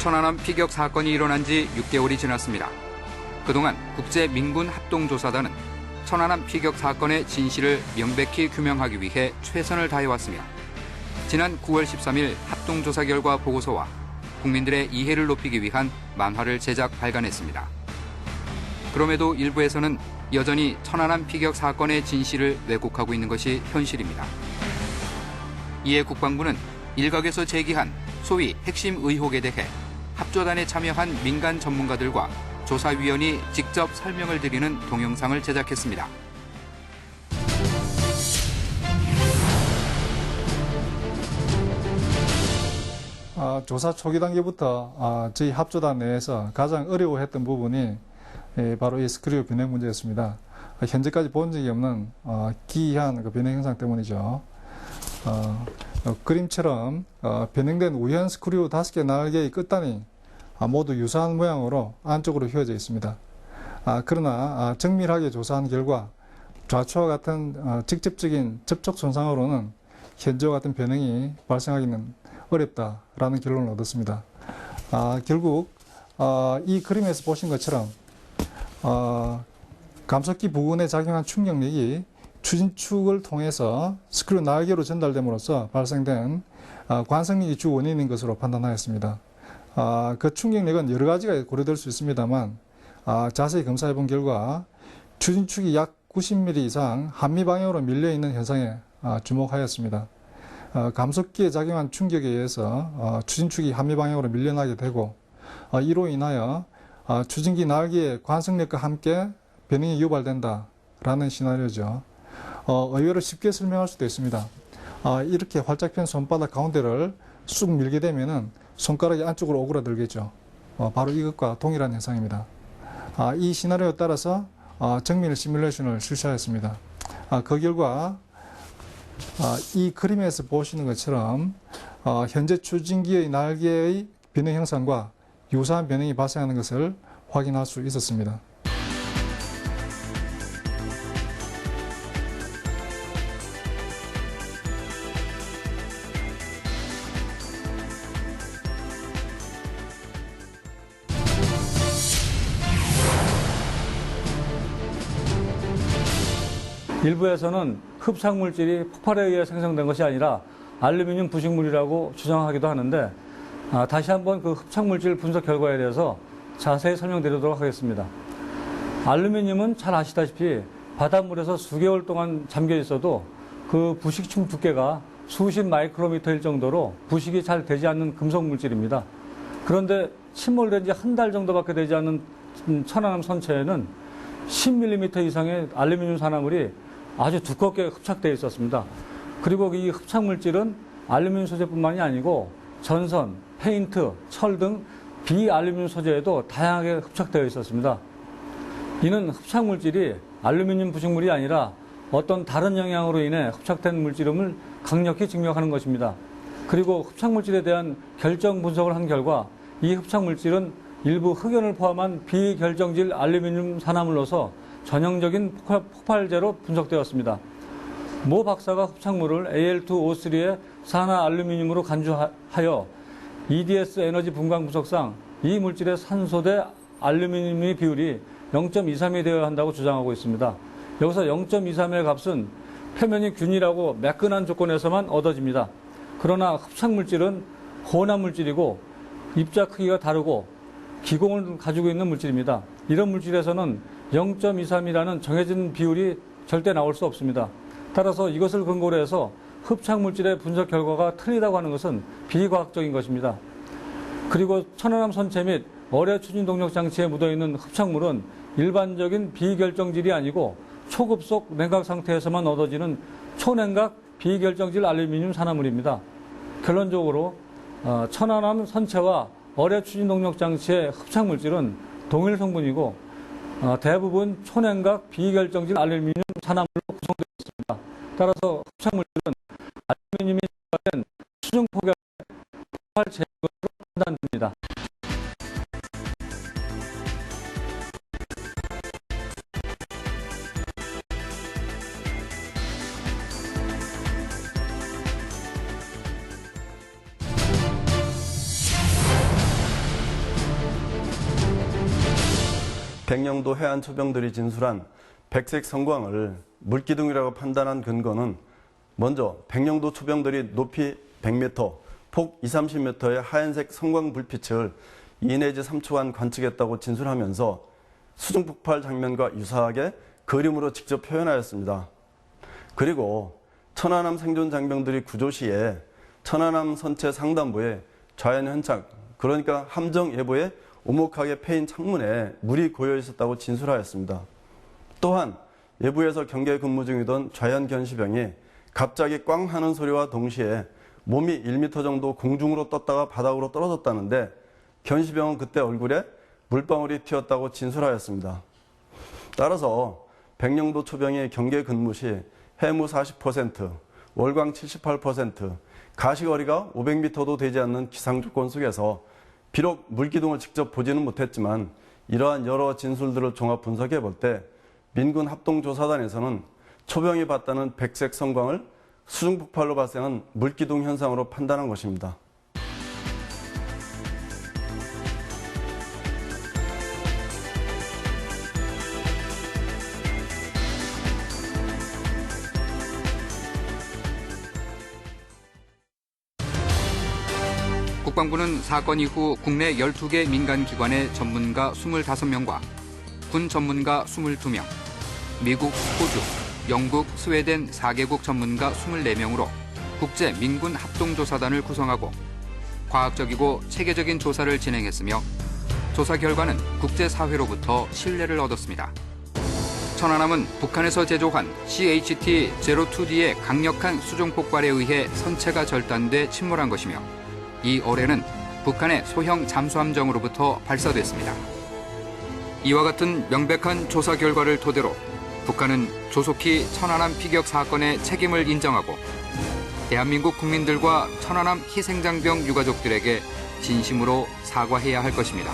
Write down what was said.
천안함 피격 사건이 일어난 지 6개월이 지났습니다. 그동안 국제민군합동조사단은 천안함 피격 사건의 진실을 명백히 규명하기 위해 최선을 다해왔으며 지난 9월 13일 합동조사 결과 보고서와 국민들의 이해를 높이기 위한 만화를 제작 발간했습니다. 그럼에도 일부에서는 여전히 천안함 피격 사건의 진실을 왜곡하고 있는 것이 현실입니다. 이에 국방부는 일각에서 제기한 소위 핵심 의혹에 대해 합조단에 참여한 민간 전문가들과 조사위원이 직접 설명을 드리는 동영상을 제작했습니다. 조사 초기 단계부터 저희 합조단 내에서 가장 어려워했던 부분이 바로 이 스크류 변형 문제였습니다. 현재까지 본 적이 없는 기이한 변형 현상 때문이죠. 그림처럼 변형된 우연 스크류 5개 날개의 끝단이 모두 유사한 모양으로 안쪽으로 휘어져 있습니다. 그러나 정밀하게 조사한 결과 좌초와 같은 직접적인 접촉 손상으로는 현재와 같은 변형이 발생하기는 어렵다라는 결론을 얻었습니다. 결국 이 그림에서 보신 것처럼 감속기 부근에 작용한 충격력이 추진축을 통해서 스크류 날개로 전달됨으로써 발생된 관성력이 주 원인인 것으로 판단하였습니다. 그 충격력은 여러 가지가 고려될 수 있습니다만 자세히 검사해 본 결과 추진축이 약 90mm 이상 한미 방향으로 밀려 있는 현상에 주목하였습니다. 감속기에 작용한 충격에 의해서 추진축이 한미 방향으로 밀려나게 되고 이로 인하여 추진기 날개의 관성력과 함께 변형이 유발된다라는 시나리오죠. 의외로 쉽게 설명할 수도 있습니다. 이렇게 활짝 편 손바닥 가운데를 쑥 밀게 되면은 손가락이 안쪽으로 오그라들겠죠. 바로 이것과 동일한 현상입니다. 이 시나리오에 따라서 정밀 시뮬레이션을 실시하였습니다. 그 결과 이 그림에서 보시는 것처럼 현재 추진기의 날개의 변형 형상과 유사한 변형이 발생하는 것을 확인할 수 있었습니다. 일부에서는 흡착물질이 폭발에 의해 생성된 것이 아니라 알루미늄 부식물이라고 주장하기도 하는데 다시 한번 그 흡착물질 분석 결과에 대해서 자세히 설명드리도록 하겠습니다. 알루미늄은 잘 아시다시피 바닷물에서 수개월 동안 잠겨 있어도 그 부식층 두께가 수십 마이크로미터일 정도로 부식이 잘 되지 않는 금속 물질입니다. 그런데 침몰된 지 한 달 정도밖에 되지 않는 천안함 선체에는 10mm 이상의 알루미늄 산화물이 아주 두껍게 흡착되어 있었습니다. 그리고 이 흡착물질은 알루미늄 소재뿐만이 아니고 전선, 페인트, 철 등 비알루미늄 소재에도 다양하게 흡착되어 있었습니다. 이는 흡착물질이 알루미늄 부식물이 아니라 어떤 다른 영향으로 인해 흡착된 물질임을 강력히 증명하는 것입니다. 그리고 흡착물질에 대한 결정 분석을 한 결과 이 흡착물질은 일부 흑연을 포함한 비결정질 알루미늄 산화물로서 전형적인 폭발제로 분석되었습니다. 모 박사가 흡착물을 Al2O3의 산화 알루미늄으로 간주하여 EDS 에너지 분광 분석상 이 물질의 산소 대 알루미늄의 비율이 0.23이 되어야 한다고 주장하고 있습니다. 여기서 0.23의 값은 표면이 균일하고 매끈한 조건에서만 얻어집니다. 그러나 흡착물질은 혼합 물질이고 입자 크기가 다르고 기공을 가지고 있는 물질입니다. 이런 물질에서는 0.23이라는 정해진 비율이 절대 나올 수 없습니다. 따라서 이것을 근거로 해서 흡착물질의 분석 결과가 틀리다고 하는 것은 비과학적인 것입니다. 그리고 천안함 선체 및 어뢰 추진 동력 장치에 묻어있는 흡착물은 일반적인 비결정질이 아니고 초급속 냉각 상태에서만 얻어지는 초냉각 비결정질 알루미늄 산화물입니다. 결론적으로 천안함 선체와 어뢰 추진 동력 장치의 흡착물질은 동일 성분이고 대부분 초냉각 비결정질 알루미늄 산화물로 구성되어 있습니다. 따라서 흡착물질은 알루미늄이 추가된 수중 폭염의 폭발 제거로 판단됩니다. 백령도 해안 초병들이 진술한 백색 성광을 물기둥이라고 판단한 근거는 먼저 백령도 초병들이 높이 100m, 폭 20, 30m의 하얀색 성광 불빛을 2 내지 3초간 관측했다고 진술하면서 수중폭발 장면과 유사하게 그림으로 직접 표현하였습니다. 그리고 천안함 생존 장병들이 구조 시에 천안함 선체 상단부에 좌연 현착, 그러니까 함정 예보에 오목하게 패인 창문에 물이 고여 있었다고 진술하였습니다. 또한 예부에서 경계 근무 중이던 좌연 견시병이 갑자기 꽝 하는 소리와 동시에 몸이 1m 정도 공중으로 떴다가 바닥으로 떨어졌다는데 견시병은 그때 얼굴에 물방울이 튀었다고 진술하였습니다. 따라서 백령도 초병이 경계 근무 시 해무 40%, 월광 78%, 가시거리가 500m도 되지 않는 기상조건 속에서 비록 물기둥을 직접 보지는 못했지만 이러한 여러 진술들을 종합 분석해 볼 때 민군 합동조사단에서는 초병이 봤다는 백색 성광을 수중폭발로 발생한 물기둥 현상으로 판단한 것입니다. 국방부는 사건 이후 국내 12개 민간기관의 전문가 25명과 군 전문가 22명, 미국, 호주, 영국, 스웨덴 4개국 전문가 24명으로 국제 민군 합동조사단을 구성하고 과학적이고 체계적인 조사를 진행했으며 조사 결과는 국제사회로부터 신뢰를 얻었습니다. 천안함은 북한에서 제조한 CHT-02D의 강력한 수중폭발에 의해 선체가 절단돼 침몰한 것이며 이 어뢰는 북한의 소형 잠수함정으로부터 발사됐습니다. 이와 같은 명백한 조사 결과를 토대로 북한은 조속히 천안함 피격 사건의 책임을 인정하고 대한민국 국민들과 천안함 희생장병 유가족들에게 진심으로 사과해야 할 것입니다.